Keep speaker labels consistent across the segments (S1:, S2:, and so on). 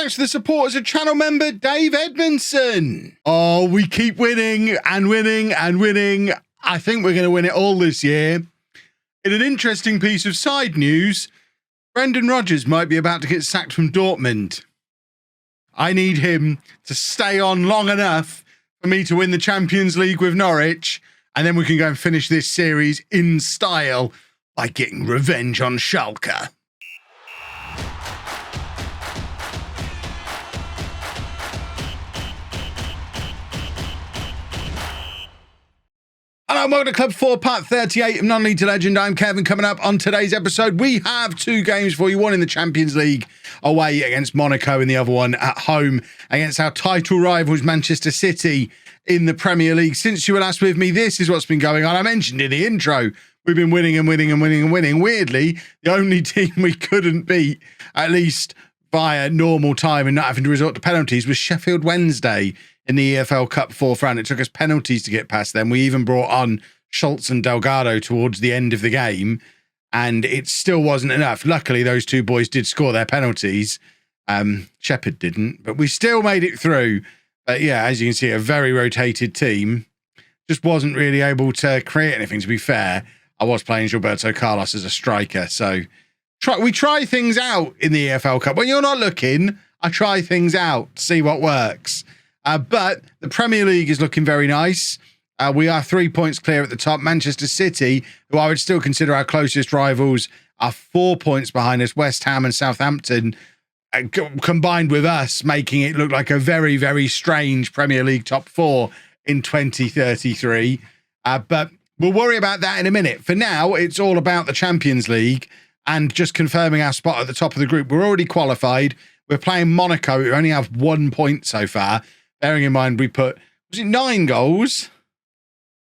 S1: Thanks to the support as a channel member, Dave Edmondson. Oh, we keep winning and winning and winning. I think we're going to win it all this year. In an interesting piece of side news, Brendan Rodgers might be about to get sacked from Dortmund. I need him to stay on long enough for me to win the Champions League with Norwich, and then we can go and finish this series in style by getting revenge on Schalke. Hello, welcome to Club 4, part 38 of Non-League to Legend. I'm Kevin. Coming up on today's episode, we have two games for you. One in the Champions League away against Monaco and the other one at home against our title rivals, Manchester City, in the Premier League. Since you were last with me, this is what's been going on. I mentioned in the intro, we've been winning and winning and winning and winning. Weirdly, the only team we couldn't beat, at least via normal time and not having to resort to penalties, was Sheffield Wednesday in the EFL Cup fourth round. It took us penalties to get past them. We even brought on Schultz and Delgado towards the end of the game, and it still wasn't enough. Luckily, those two boys did score their penalties. Shepherd didn't, but we still made it through. But yeah, as you can see, a very rotated team. Just wasn't really able to create anything, to be fair. I was playing Gilberto Carlos as a striker, so we try things out in the EFL Cup. When you're not looking, I try things out, see what works. But the Premier League is looking very nice. We are 3 points clear at the top. Manchester City, who I would still consider our closest rivals, are 4 points behind us. West Ham and Southampton, combined with us, making it look like a very, very strange Premier League top four in 2033. But we'll worry about that in a minute. For now, it's all about the Champions League and just confirming our spot at the top of the group. We're already qualified. We're playing Monaco, who only have 1 point so far. Bearing in mind, we put, was it 9 goals?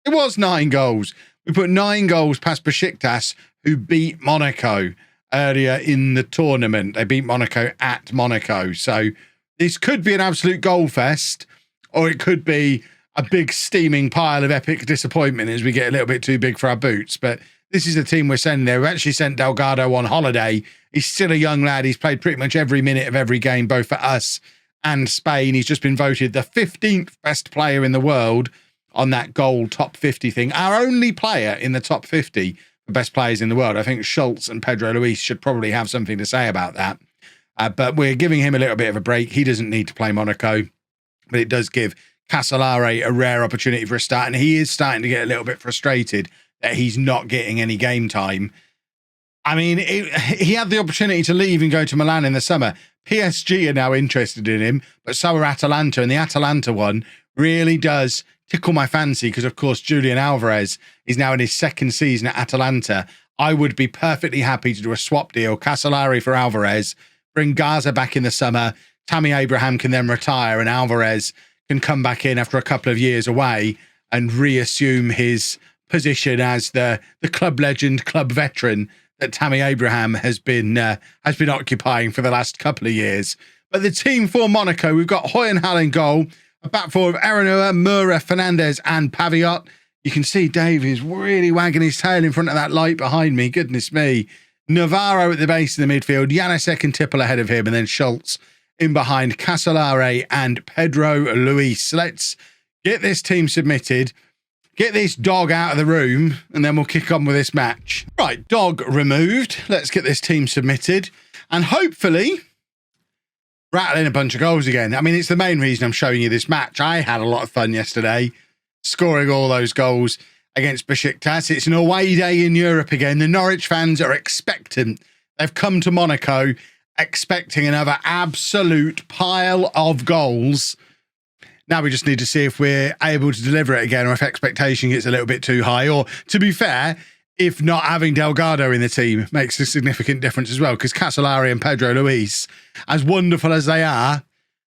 S1: It was 9 goals. We put 9 goals past Besiktas, who beat Monaco earlier in the tournament. They beat Monaco at Monaco. So this could be an absolute goal fest, or it could be a big steaming pile of epic disappointment as we get a little bit too big for our boots. But this is the team we're sending there. We actually sent Delgado on holiday. He's still a young lad. He's played pretty much every minute of every game, both for us and Spain. He's just been voted the 15th best player in the world on that goal top 50 thing. Our only player in the top 50 for best players in the world. I think Schultz and Pedro Luis should probably have something to say about that. But we're giving him a little bit of a break. He doesn't need to play Monaco, but it does give Casolare a rare opportunity for a start. And he is starting to get a little bit frustrated that he's not getting any game time. I mean, he had the opportunity to leave and go to Milan in the summer. PSG are now interested in him, but so are Atalanta. And the Atalanta one really does tickle my fancy because, of course, Julian Alvarez is now in his second season at Atalanta. I would be perfectly happy to do a swap deal. Casolari for Alvarez, bring Gaza back in the summer. Tammy Abraham can then retire and Alvarez can come back in after a couple of years away and reassume his position as the club legend, club veteran that Tammy Abraham has been occupying for the last couple of years. But the team for Monaco, we've got Hoyenhal in goal, a back four of Aranua, Mura, Fernandez and Paviot. You can see Dave is really wagging his tail in front of that light behind me. Goodness me. Navarro at the base of the midfield, Janasek and Tipple ahead of him, and then Schultz in behind Casolare and Pedro Luis. Let's get this team submitted. Get this dog out of the room, and then we'll kick on with this match. Right, dog removed. Let's get this team submitted, and hopefully rattle in a bunch of goals again. I mean, it's the main reason I'm showing you this match. I had a lot of fun yesterday, scoring all those goals against Besiktas. It's an away day in Europe again. The Norwich fans are expectant. They've come to Monaco expecting another absolute pile of goals. Now we just need to see if we're able to deliver it again or if expectation gets a little bit too high. Or, to be fair, if not having Delgado in the team makes a significant difference as well, because Casolari and Pedro Luis, as wonderful as they are,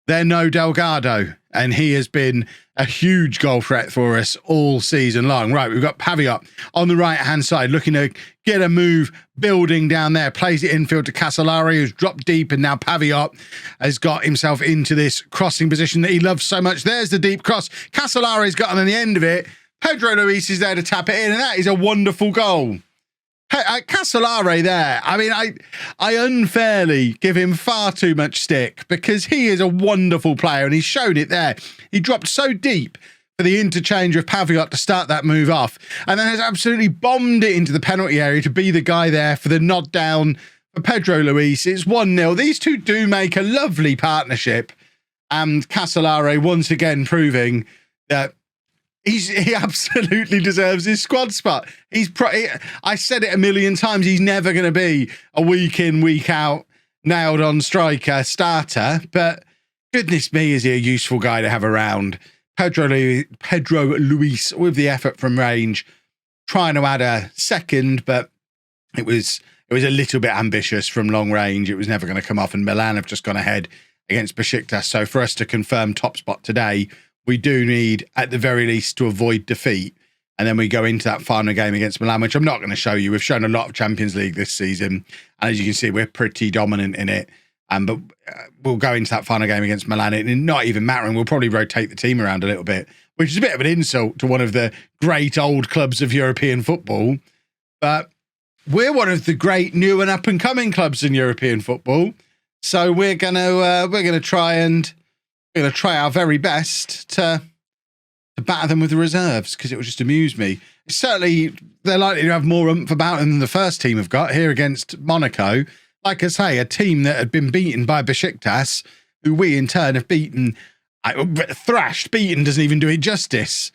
S1: they're no Delgado. And he has been a huge goal threat for us all season long. Right, we've got Paviot on the right-hand side, looking to get a move building down there. Plays it infield to Casolari, who's dropped deep, and now Paviot has got himself into this crossing position that he loves so much. There's the deep cross. Casolari's got him on the end of it. Pedro Luis is there to tap it in, and that is a wonderful goal. Casolare there. I mean, I unfairly give him far too much stick because he is a wonderful player and he's shown it there. He dropped so deep for the interchange with Paviot to start that move off and then has absolutely bombed it into the penalty area to be the guy there for the nod down for Pedro Luis. It's 1-0. These two do make a lovely partnership and Casolare once again proving that he absolutely deserves his squad spot. I said it a million times. He's never going to be a week in, week out, nailed on striker starter. But goodness me, is he a useful guy to have around. Pedro Luis with the effort from range, trying to add a second, but it was a little bit ambitious from long range. It was never going to come off. And Milan have just gone ahead against Besiktas. So for us to confirm top spot today, we do need, at the very least, to avoid defeat. And then we go into that final game against Milan, which I'm not going to show you. We've shown a lot of Champions League this season. And as you can see, we're pretty dominant in it. But we'll go into that final game against Milan. And not even mattering, we'll probably rotate the team around a little bit, which is a bit of an insult to one of the great old clubs of European football. But we're one of the great new and up-and-coming clubs in European football. So we're gonna try our very best to batter them with the reserves because it will just amuse me. Certainly, they're likely to have more oomph about them than the first team have got here against Monaco. Like I say, a team that had been beaten by Besiktas, who we in turn have beaten, thrashed. Beaten doesn't even do it justice.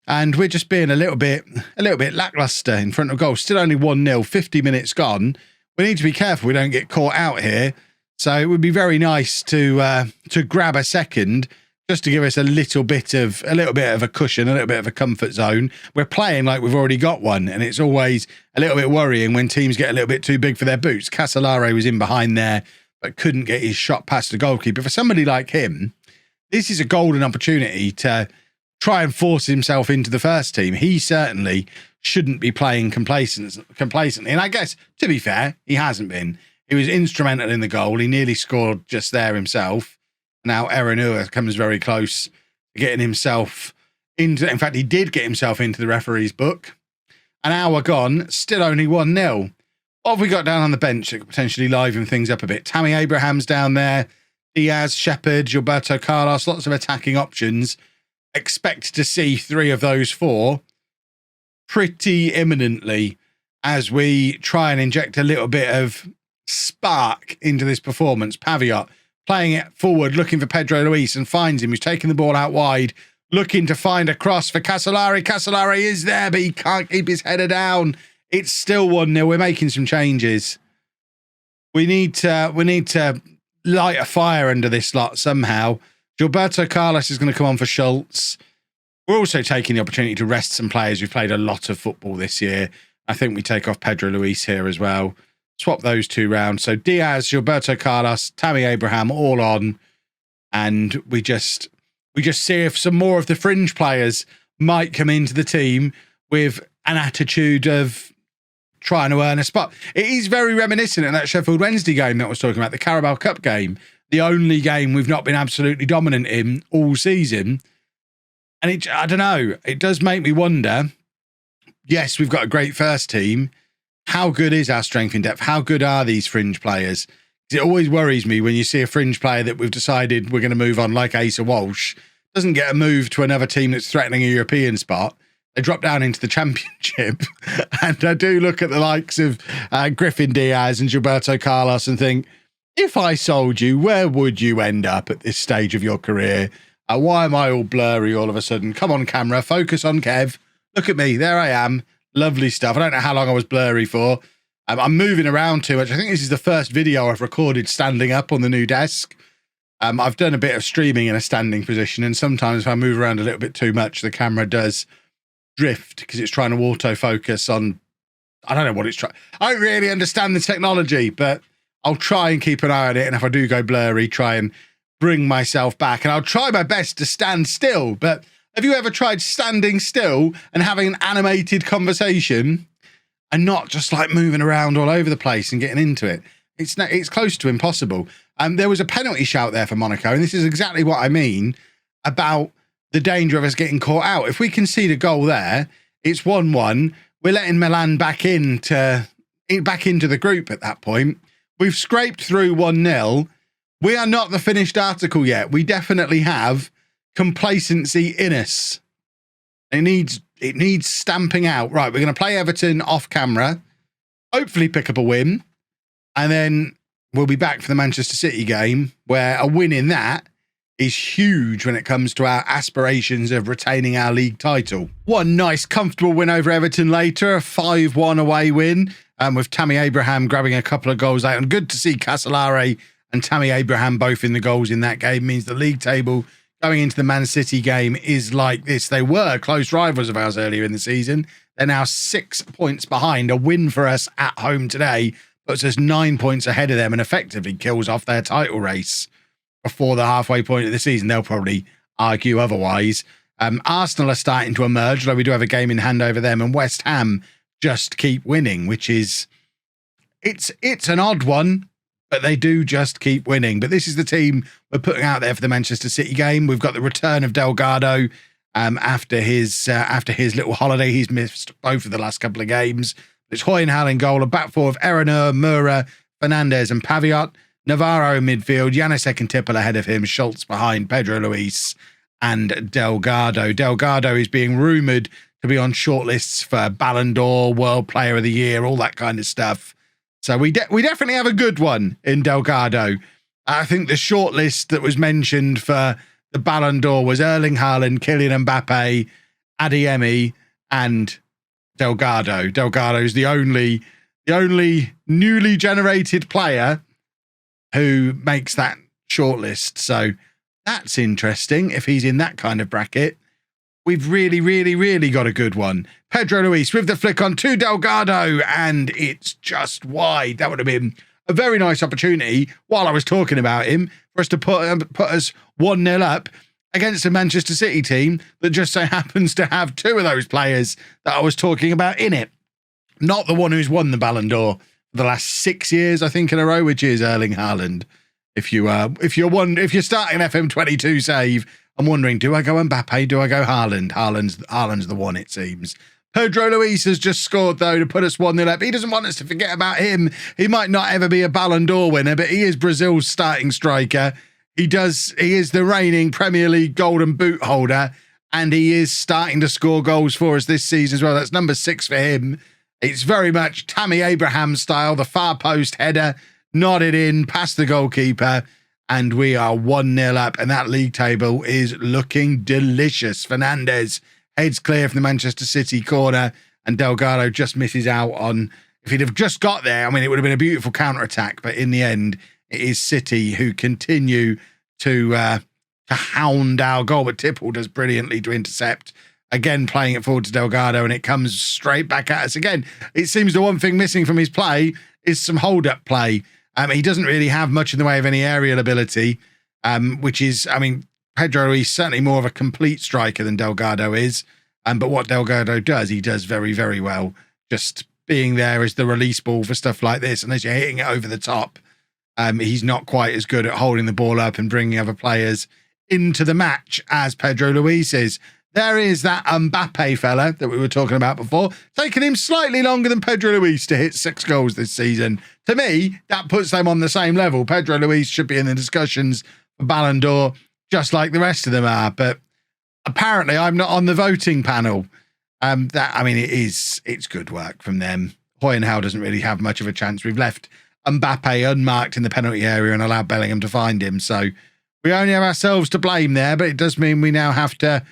S1: And we're just being a little bit lackluster in front of goal. Still only 1-0, 50 minutes gone. We need to be careful we don't get caught out here. So it would be very nice to grab a second just to give us a little bit of a cushion, a little bit of a comfort zone. We're playing like we've already got one, and it's always a little bit worrying when teams get a little bit too big for their boots. Casolare was in behind there, but couldn't get his shot past the goalkeeper. For somebody like him, this is a golden opportunity to try and force himself into the first team. He certainly shouldn't be playing complacently. And I guess, to be fair, he hasn't been. He was instrumental in the goal. He nearly scored just there himself. Now Erenua comes very close to getting himself into... In fact, he did get himself into the referee's book. An hour gone, still only 1-0. What have we got down on the bench that could potentially liven things up a bit? Tammy Abraham's down there. Diaz, Shepherd, Gilberto Carlos, lots of attacking options. Expect to see 3 of those 4 pretty imminently as we try and inject a little bit of spark into this performance. Paviot playing it forward, looking for Pedro Luis and finds him. He's taking the ball out wide, looking to find a cross for Casolare. Casolare is there, but he can't keep his header down. It's still 1-0. We're making some changes. We need to light a fire under this lot somehow. Gilberto Carlos is going to come on for Schultz. We're also taking the opportunity to rest some players who've played a lot of football this year. I think we take off Pedro Luis here as well. Swap those 2 round. So Diaz, Gilberto Carlos, Tammy Abraham all on. And we just see if some more of the fringe players might come into the team with an attitude of trying to earn a spot. It is very reminiscent of that Sheffield Wednesday game that I was talking about, the Carabao Cup game, the only game we've not been absolutely dominant in all season. And I don't know, it does make me wonder, yes, we've got a great first team. How good is our strength in depth? How good are these fringe players? It always worries me when you see a fringe player that we've decided we're going to move on, like Asa Walsh, doesn't get a move to another team that's threatening a European spot. They drop down into the Championship. And I do look at the likes of Griffin Diaz and Gilberto Carlos and think, if I sold you, where would you end up at this stage of your career? Why am I all blurry all of a sudden? Come on, camera, focus on Kev. Look at me, there I am. Lovely stuff. I don't know how long I was blurry for. I'm moving around too much. I think this is the first video I've recorded standing up on the new desk. I've done a bit of streaming in a standing position, and sometimes if I move around a little bit too much, the camera does drift because it's trying to autofocus on... I don't know what it's trying... I don't really understand the technology, but I'll try and keep an eye on it, and if I do go blurry, try and bring myself back. And I'll try my best to stand still, but have you ever tried standing still and having an animated conversation and not just like moving around all over the place and getting into it? It's close to impossible. There was a penalty shout there for Monaco, and this is exactly what I mean about the danger of us getting caught out. If we concede a goal there, it's 1-1. we're letting Milan back into the group at that point. We've scraped through 1-0. We are not the finished article yet. We definitely have complacency in us. It needs stamping out. Right, we're going to play Everton off camera, hopefully pick up a win, and then we'll be back for the Manchester City game, where a win in that is huge when it comes to our aspirations of retaining our league title. One nice, comfortable win over Everton later, a 5-1 away win, with Tammy Abraham grabbing a couple of goals out. And good to see Casolare and Tammy Abraham both in the goals in that game. Means the league table going into the Man City game is like this. They were close rivals of ours earlier in the season. They're now 6 points behind. A win for us at home today puts us 9 points ahead of them and effectively kills off their title race before the halfway point of the season. They'll probably argue otherwise. Arsenal are starting to emerge, though we do have a game in hand over them, and West Ham just keep winning, which is, it's an odd one, but they do just keep winning. But this is the team we're putting out there for the Manchester City game. We've got the return of Delgado after his little holiday. He's missed both of the last couple of games. It's Hoyenhal in goal, a back four of Erenur, Mura, Fernandez and Paviot. Navarro in midfield, Janusek and Tippel ahead of him, Schultz behind, Pedro Luis and Delgado. Delgado is being rumoured to be on shortlists for Ballon d'Or, World Player of the Year, all that kind of stuff. So we definitely have a good one in Delgado. I think the shortlist that was mentioned for the Ballon d'Or was Erling Haaland, Kylian Mbappe, Adeyemi and Delgado. Delgado's the only newly generated player who makes that shortlist. So that's interesting. If he's in that kind of bracket, we've really, really, really got a good one. Pedro Luis with the flick on to Delgado, and it's just wide. That would have been a very nice opportunity while I was talking about him for us to put us 1-0 up against a Manchester City team that just so happens to have two of those players that I was talking about in it. Not the one who's won the Ballon d'Or the last 6 years, I think, in a row, which is Erling Haaland. If you're starting an FM22 save, I'm wondering, do I go Mbappe? Do I go Haaland? Haaland's the one, it seems. Pedro Luis has just scored, though, to put us 1-0 up. He doesn't want us to forget about him. He might not ever be a Ballon d'Or winner, but he is Brazil's starting striker. He is the reigning Premier League Golden Boot holder, and he is starting to score goals for us this season as well. That's number 6 for him. It's very much Tammy Abraham style, the far post header, nodded in past the goalkeeper, and we are 1-0 up, and that league table is looking delicious. Fernandez heads clear from the Manchester City corner, and Delgado just misses out on, if he'd have just got there, I mean, it would have been a beautiful counter-attack, but in the end, it is City who continue to hound our goal, but Tippel does brilliantly to intercept. Again, playing it forward to Delgado, and it comes straight back at us again. It seems the one thing missing from his play is some hold-up play. He doesn't really have much in the way of any aerial ability, which is, I mean, Pedro is certainly more of a complete striker than Delgado is. But what Delgado does, he does very, very well. Just being there as the release ball for stuff like this. Unless you're hitting it over the top, he's not quite as good at holding the ball up and bringing other players into the match as Pedro Luis is. There is that Mbappe fella that we were talking about before, taking him slightly longer than Pedro Luis to hit 6 goals this season. To me, that puts them on the same level. Pedro Luis should be in the discussions for Ballon d'Or, just like the rest of them are. But apparently, I'm not on the voting panel. It's good work from them. Hoyenhal doesn't really have much of a chance. We've left Mbappe unmarked in the penalty area and allowed Bellingham to find him. So we only have ourselves to blame there, but it does mean we now have to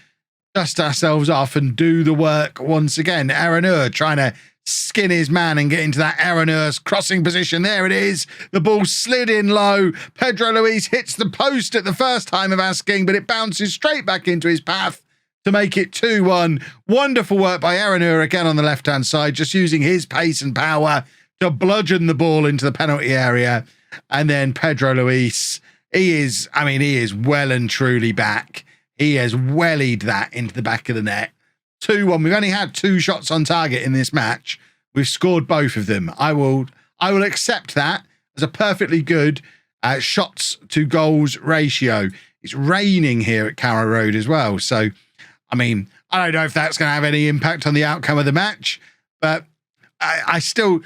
S1: dust ourselves off and do the work once again. Erenur trying to skin his man and get into that Erenur's crossing position. There it is. The ball slid in low. Pedro Luis hits the post at the first time of asking, but it bounces straight back into his path to make it 2-1. Wonderful work by Erenur again on the left-hand side, just using his pace and power to bludgeon the ball into the penalty area. And then Pedro Luis, he is well and truly back. He has wellied that into the back of the net. 2-1. We've only had 2 shots on target in this match. We've scored both of them. I will accept that as a perfectly good shots to goals ratio. It's raining here at Carrow Road as well. So, I mean, I don't know if that's going to have any impact on the outcome of the match, But I still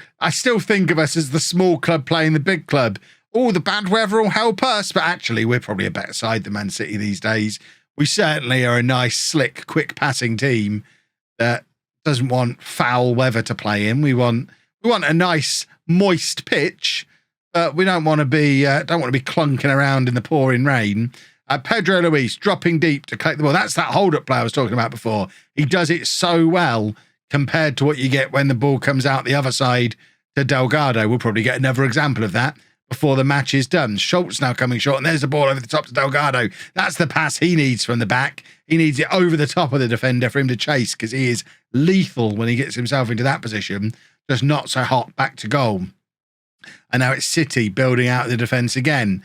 S1: think of us as the small club playing the big club. Oh, the bad weather will help us. But actually, we're probably a better side than Man City these days. We certainly are a nice, slick, quick passing team that doesn't want foul weather to play in. We want a nice, moist pitch, but we don't want to be clunking around in the pouring rain. Pedro Luis dropping deep to collect the ball. That's that hold-up play I was talking about before. He does it so well compared to what you get when the ball comes out the other side to Delgado. We'll probably get another example of that before the match is done. Schultz now coming short, and there's the ball over the top to Delgado. That's the pass he needs from the back. He needs it over the top of the defender for him to chase, because he is lethal when he gets himself into that position. Just not so hot back to goal. And now it's City building out the defence again.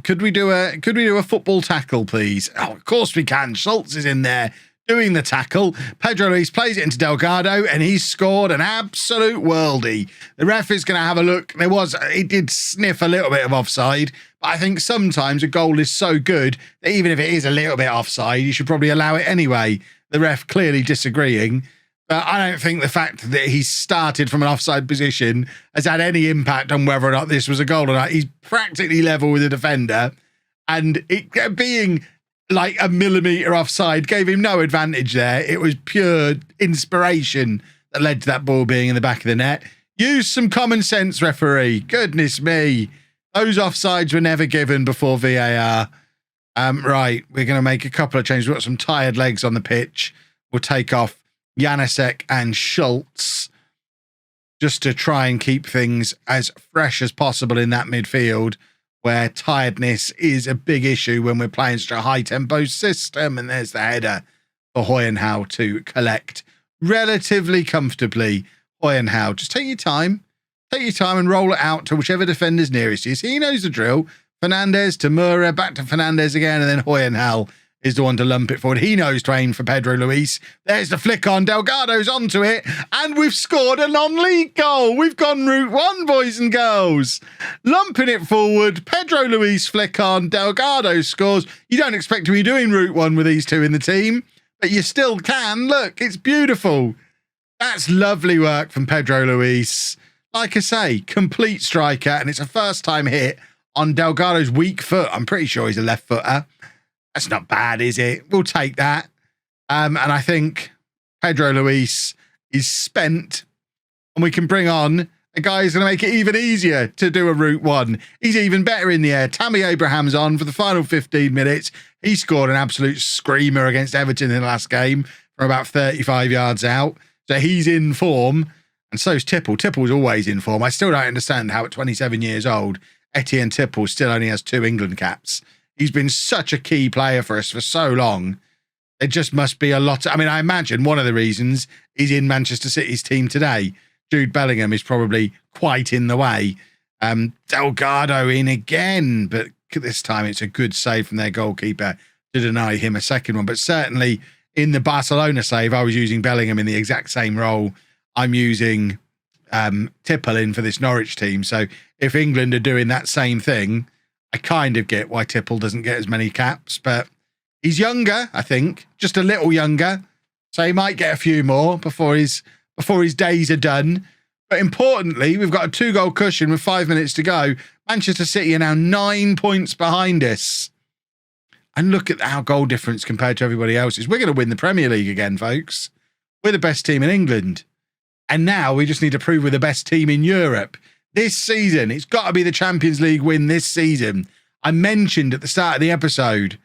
S1: Could we do a football tackle, please? Oh, of course we can. Schultz is in there doing the tackle. Pedro Luis plays it into Delgado, and he's scored an absolute worldie. The ref is going to have a look. He did sniff a little bit of offside, but I think sometimes a goal is so good that even if it is a little bit offside, you should probably allow it anyway. The ref clearly disagreeing. But I don't think the fact that he started from an offside position has had any impact on whether or not this was a goal or not. He's practically level with the defender, and it being like a millimetre offside gave him no advantage there. It was pure inspiration that led to that ball being in the back of the net. Use some common sense, referee. Goodness me. Those offsides were never given before VAR. Right, we're going to make a couple of changes. We've got some tired legs on the pitch. We'll take off Janacek and Schultz just to try and keep things as fresh as possible in that midfield, where tiredness is a big issue when we're playing such a high-tempo system. And there's the header for Hoyenhau to collect relatively comfortably. Hoyenhau, just take your time and roll it out to whichever defender's nearest you. He knows the drill. Fernandez to Mura, back to Fernandez again, and then Hoyenhau is the one to lump it forward. He knows to aim for Pedro Luis. There's the flick on. Delgado's onto it. And we've scored a non-league goal. We've gone route one, boys and girls. Lumping it forward. Pedro Luis flick on. Delgado scores. You don't expect to be doing route one with these two in the team, but you still can. Look, it's beautiful. That's lovely work from Pedro Luis. Like I say, complete striker, and it's a first-time hit on Delgado's weak foot. I'm pretty sure he's a left footer. That's not bad, is it? We'll take that. And I think Pedro Luis is spent, and we can bring on a guy who's going to make it even easier to do a route one. He's even better in the air. Tammy Abraham's on for the final 15 minutes. He scored an absolute screamer against Everton in the last game from about 35 yards out. So he's in form, and so's Tipple. Tipple's always in form. I still don't understand how at 27 years old, Etienne Tipple still only has 2 England caps. He's been such a key player for us for so long. There just must be a lot. I mean, I imagine one of the reasons he's in Manchester City's team today. Jude Bellingham is probably quite in the way. Delgado in again, but this time it's a good save from their goalkeeper to deny him a second one. But certainly in the Barcelona save, I was using Bellingham in the exact same role I'm using Tipple in for this Norwich team. So if England are doing that same thing, I kind of get why Tipple doesn't get as many caps, but he's younger, I think, just a little younger. So he might get a few more before his days are done. But importantly, we've got a 2-goal cushion with 5 minutes to go. Manchester City are now 9 points behind us. And look at our goal difference compared to everybody else's. We're going to win the Premier League again, folks. We're the best team in England. And now we just need to prove we're the best team in Europe. This season, it's got to be the Champions League win this season. I mentioned at the start of the episode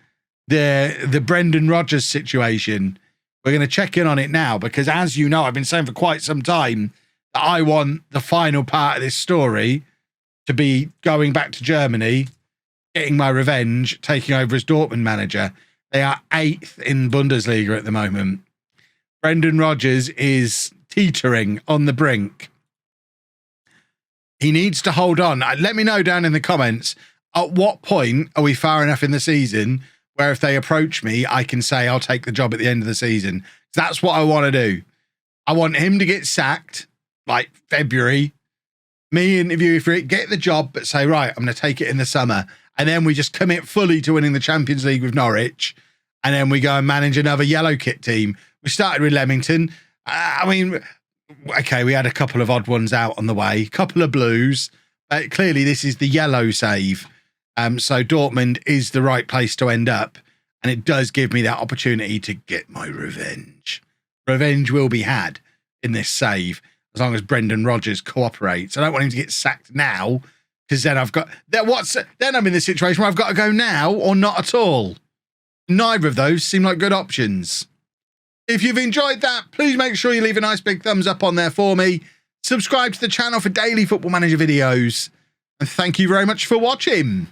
S1: the Brendan Rodgers situation. We're going to check in on it now because, as you know, I've been saying for quite some time that I want the final part of this story to be going back to Germany, getting my revenge, taking over as Dortmund manager. They are 8th in Bundesliga at the moment. Brendan Rodgers is teetering on the brink. He needs to hold on. Let me know down in the comments, at what point are we far enough in the season where if they approach me, I can say I'll take the job at the end of the season. That's what I want to do. I want him to get sacked, like February. Me interview for it, get the job, but say, right, I'm going to take it in the summer. And then we just commit fully to winning the Champions League with Norwich. And then we go and manage another yellow kit team. We started with Leamington. I mean, okay, we had a couple of odd ones out on the way, a couple of blues. Clearly, this is the yellow save. So Dortmund is the right place to end up. And it does give me that opportunity to get my revenge. Revenge will be had in this save as long as Brendan Rodgers cooperates. I don't want him to get sacked now because then then I'm in the situation where I've got to go now or not at all. Neither of those seem like good options. If you've enjoyed that, please make sure you leave a nice big thumbs up on there for me. Subscribe to the channel for daily Football Manager videos. And thank you very much for watching.